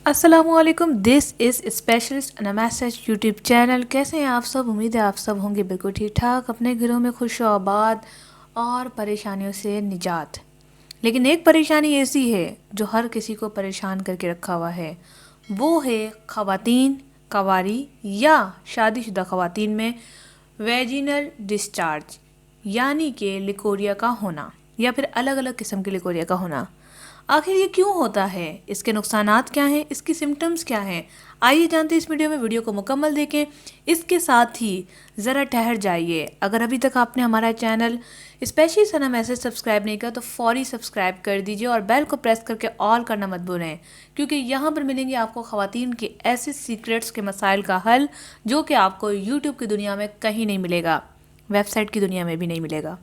असलामुअलैकुम, this is specialist message YouTube channel. कैसे हैं आप सब? उम्मीद है आप सब होंगे बिल्कुल ठीक ठाक, अपने घरों में खुश व आबाद और परेशानियों से निजात। लेकिन एक परेशानी ऐसी है जो हर किसी को परेशान करके रखा हुआ है, वो है ख़वातीन, कवारी या शादीशुदा ख़वातीन में वेजिनल डिस्चार्ज यानी कि लिकोरिया का होना या फिर अलग अलग किस्म के लिकोरिया का होना। आखिर ये क्यों होता है, इसके नुकसानात क्या हैं, इसकी सिम्टम्स क्या हैं, आइए जानते हैं इस वीडियो को मुकम्मल देखें। इसके साथ ही ज़रा ठहर जाइए, अगर अभी तक आपने हमारा चैनल स्पेशली सना मैसेज सब्सक्राइब नहीं किया तो फौरी सब्सक्राइब कर दीजिए और बेल को प्रेस करके ऑल करना मत भूलें, क्योंकि यहाँ पर मिलेंगे आपको ख़वातीन के ऐसे सीक्रेट्स के मसाइल का हल जो कि आपको यूट्यूब की दुनिया में कहीं नहीं मिलेगा, वेबसाइट की दुनिया में भी नहीं मिलेगा।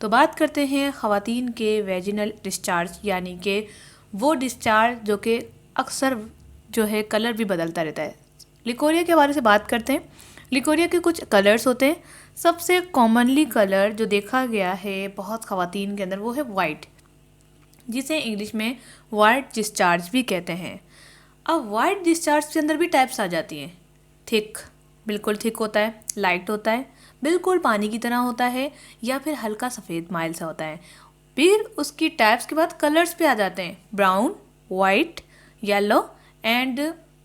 तो बात करते हैं ख़वातीन के वेजिनल डिस्चार्ज यानी कि वो डिस्चार्ज जो कि अक्सर जो है कलर भी बदलता रहता है। लिकोरिया के बारे से बात करते हैं। लिकोरिया के कुछ कलर्स होते हैं। सबसे कॉमनली कलर जो देखा गया है बहुत ख़वातीन के अंदर वो है वाइट, जिसे इंग्लिश में वाइट डिस्चार्ज भी कहते हैं। अब वाइट डिस्चार्ज के अंदर भी टाइप्स आ जाती हैं। थिक, बिल्कुल थिक होता है, लाइट होता है, बिल्कुल पानी की तरह होता है, या फिर हल्का सफ़ेद माइल सा होता है। फिर उसकी टाइप्स के बाद कलर्स पे आ जाते हैं, ब्राउन, वाइट, येलो एंड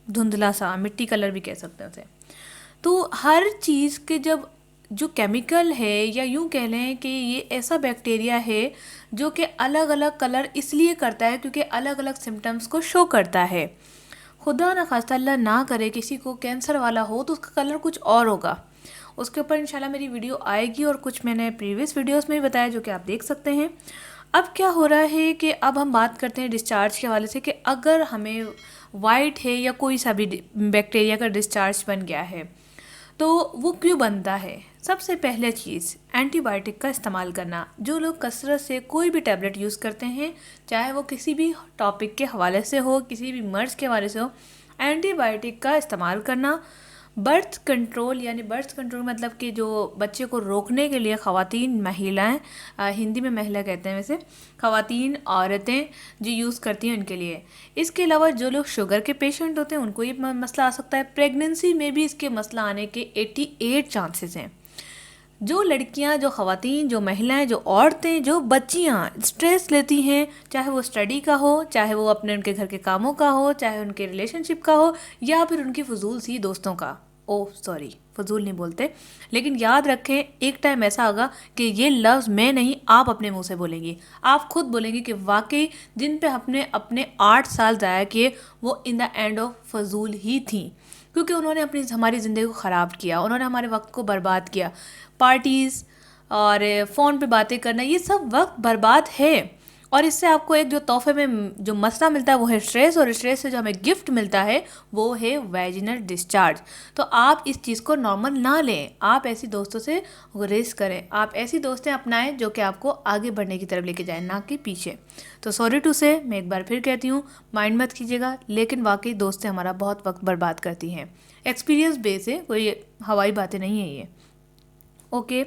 धुंधला सा, मिट्टी कलर भी कह सकते हैं उसे। तो हर चीज़ के जब जो केमिकल है या यूँ कह लें कि ये ऐसा बैक्टीरिया है जो कि अलग अलग कलर इसलिए करता है क्योंकि अलग अलग सिम्टम्स को शो करता है। खुदा न खास्ता अल्लाह ना करे किसी को कैंसर वाला हो तो उसका कलर कुछ और होगा, उसके ऊपर इंशाल्लाह मेरी वीडियो आएगी और कुछ मैंने प्रीवियस वीडियोस में भी बताया जो कि आप देख सकते हैं। अब क्या हो रहा है कि अब हम बात करते हैं डिस्चार्ज के हवाले से कि अगर हमें वाइट है या कोई सा भी बैक्टीरिया का डिस्चार्ज बन गया है तो वो क्यों बनता है। सबसे पहले चीज़ एंटीबायोटिक का इस्तेमाल करना। जो लोग कसरत से कोई भी टैबलेट यूज़ करते हैं, चाहे वो किसी भी टॉपिक के हवाले से हो, किसी भी मर्ज़ के हवाले से हो, एंटीबायोटिक का इस्तेमाल करना। बर्थ कंट्रोल यानी बर्थ कंट्रोल मतलब कि जो बच्चे को रोकने के लिए ख़वातीन महिलाएं, हिंदी में महिला कहते हैं वैसे, ख़वातीन औरतें जो यूज़ करती हैं उनके लिए। इसके अलावा जो लोग शुगर के पेशेंट होते हैं उनको ये मसला आ सकता है। प्रेगनेंसी में भी इसके मसला आने के 88 चांसेस हैं। जो लड़कियां, जो ख़वातीन, जो महिलाएं, जो औरतें, जो बच्चियां स्ट्रेस लेती हैं, चाहे वो स्टडी का हो, चाहे वो अपने उनके घर के कामों का हो, चाहे उनके रिलेशनशिप का हो, या फिर उनकी फजूल सी दोस्तों का। ओह सॉरी, फजूल नहीं बोलते, लेकिन याद रखें एक टाइम ऐसा होगा कि ये लफ्ज़ मैं नहीं, आप अपने मुंह से बोलेंगी, आप खुद बोलेंगी कि वाकई जिन पे अपने अपने 8 साल ज़ाया किए वो इन द एंड ऑफ फजूल ही थी, क्योंकि उन्होंने हमारी ज़िंदगी को ख़राब किया, उन्होंने हमारे वक्त को बर्बाद किया। पार्टीज़ और फ़ोन पे बातें करना, ये सब वक्त बर्बाद है। और इससे आपको एक जो तोहफे में जो मसला मिलता है वो है स्ट्रेस, और स्ट्रेस से जो हमें गिफ्ट मिलता है वो है वेजिनल डिस्चार्ज। तो आप इस चीज़ को नॉर्मल ना लें, आप ऐसी दोस्तों से गुरेज करें, आप ऐसी दोस्तें अपनाएं जो कि आपको आगे बढ़ने की तरफ लेके जाएं, ना कि पीछे। तो सॉरी टू से, मैं एक बार फिर कहती हूँ, माइंड मत कीजिएगा, लेकिन वाकई दोस्तें हमारा बहुत वक्त बर्बाद करती हैं। एक्सपीरियंस बेस है, कोई हवाई बातें नहीं है ये। ओके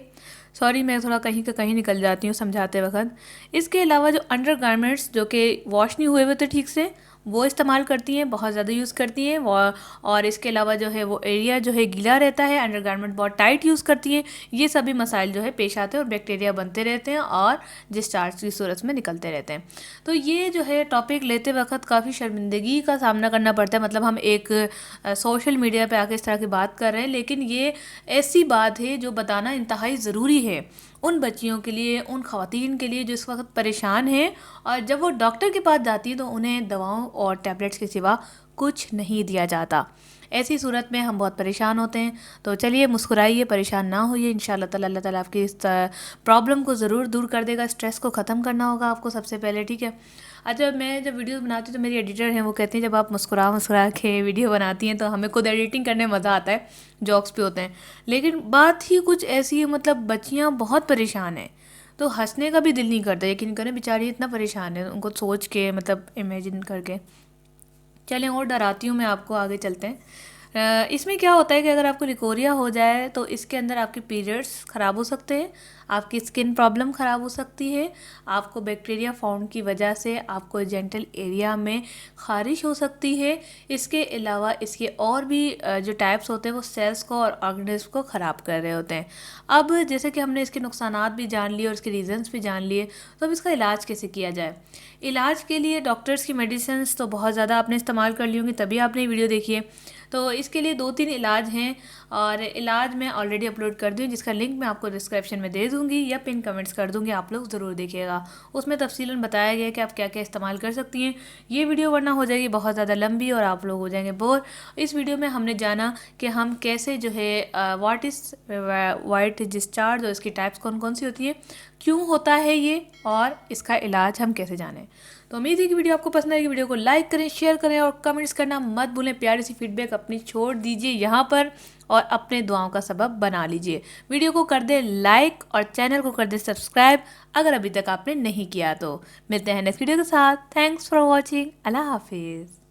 सॉरी, मैं थोड़ा कहीं का कहीं निकल जाती हूँ समझाते वक्त। इसके अलावा जो अंडर गारमेंट्स जो कि वॉश नहीं हुए हुए थे ठीक से, वो इस्तेमाल करती हैं, बहुत ज़्यादा यूज़ करती हैं वो। और इसके अलावा जो है वो एरिया जो है गीला रहता है, अंडर गारमेंट बहुत टाइट यूज़ करती हैं। ये सभी मसाइल जो है पेश आते हैं और बैक्टीरिया बनते रहते हैं और डिस्चार्ज की सूरत में निकलते रहते हैं। तो ये जो है टॉपिक लेते वक्त काफ़ी शर्मिंदगी का सामना करना पड़ता है। मतलब हम एक सोशल मीडिया पे आके इस तरह की बात कर रहे हैं, लेकिन ये ऐसी बात है जो बताना इंतहाई ज़रूरी है उन बच्चियों के लिए, उन ख़वातीन के लिए जो इस वक्त परेशान हैं और जब वो डॉक्टर के पास जाती है तो उन्हें दवाओं और टैबलेट्स के सिवा कुछ नहीं दिया जाता। ऐसी सूरत में हम बहुत परेशान होते हैं। तो चलिए मुस्कुराइए, परेशान ना होइए, इंशाल्लाह ताला अल्लाह ताला आपकी इस प्रॉब्लम को ज़रूर दूर कर देगा। स्ट्रेस को ख़त्म करना होगा आपको सबसे पहले, ठीक है। अच्छा, मैं जब वीडियो बनाती हूँ तो मेरी एडिटर हैं, वो कहती हैं जब आप मुस्कुरा के वीडियो बनाती हैं तो हमें खुद एडिटिंग करने में मज़ा आता है, जॉक्स भी होते हैं। लेकिन बात ही कुछ ऐसी है, मतलब बच्चियाँ बहुत परेशान हैं तो हंसने का भी दिल नहीं करता। यकीन करें बेचारी इतना परेशान है, उनको सोच के, मतलब इमेजिन करके। चलें और डराती हूँ मैं आपको, आगे चलते हैं। اس میں کیا ہوتا ہے کہ اگر آپ کو لیکوریا ہو جائے تو اس کے اندر آپ کے پیریڈس خراب ہو سکتے ہیں، آپ کی اسکن پرابلم خراب ہو سکتی ہے، آپ کو بیکٹیریا فاؤنڈ کی وجہ سے آپ کو جینٹل ایریا میں خارش ہو سکتی ہے۔ اس کے علاوہ اس کے اور بھی جو ٹائپس ہوتے ہیں وہ سیلس کو اور آرگنزم کو خراب کر رہے ہوتے ہیں۔ اب جیسے کہ ہم نے اس کے نقصانات بھی جان لیے اور اس کے ریزنس بھی جان لیے، تو اب اس کا علاج کیسے کیا جائے؟ علاج کے لیے ڈاکٹرز کی میڈیسنس تو بہت زیادہ آپ نے استعمال کر لی ہوں گی، تبھی آپ نے یہ ویڈیو دیکھی ہے۔ تو اس کے لیے 2-3 علاج ہیں، اور علاج میں آلریڈی اپلوڈ کر دی ہوں، جس کا لنک میں آپ کو ڈسکرپشن میں دے دوں گی یا پن کمنٹس کر دوں گی، آپ لوگ ضرور دیکھیے گا۔ اس میں تفصیلاً بتایا گیا ہے کہ آپ کیا کیا استعمال کر سکتی ہیں۔ یہ ویڈیو ورنہ ہو جائے گی بہت زیادہ لمبی اور آپ لوگ ہو جائیں گے بور۔ اس ویڈیو میں ہم نے جانا کہ ہم کیسے جو ہے واٹ از وائٹ ڈسچارج اور اس کی ٹائپس کون کون سی ہوتی ہیں، کیوں ہوتا ہے یہ، اور اس کا علاج ہم کیسے جانیں۔ تو امید ہے کہ ویڈیو آپ کو پسند آئے گی۔ ویڈیو کو لائک کریں، شیئر کریں اور کمنٹس کرنا مت بھولیں۔ پیاری سی فیڈ بیک اپنی چھوڑ دیجیے یہاں پر اور اپنے دعاؤں کا سبب بنا لیجیے۔ ویڈیو کو کر دیں لائک اور چینل کو کر دیں سبسکرائب اگر ابھی تک آپ نے نہیں کیا تو۔ ملتے ہیں نیکسٹ ویڈیو کے ساتھ۔ Thanks for watching. اللہ حافظ۔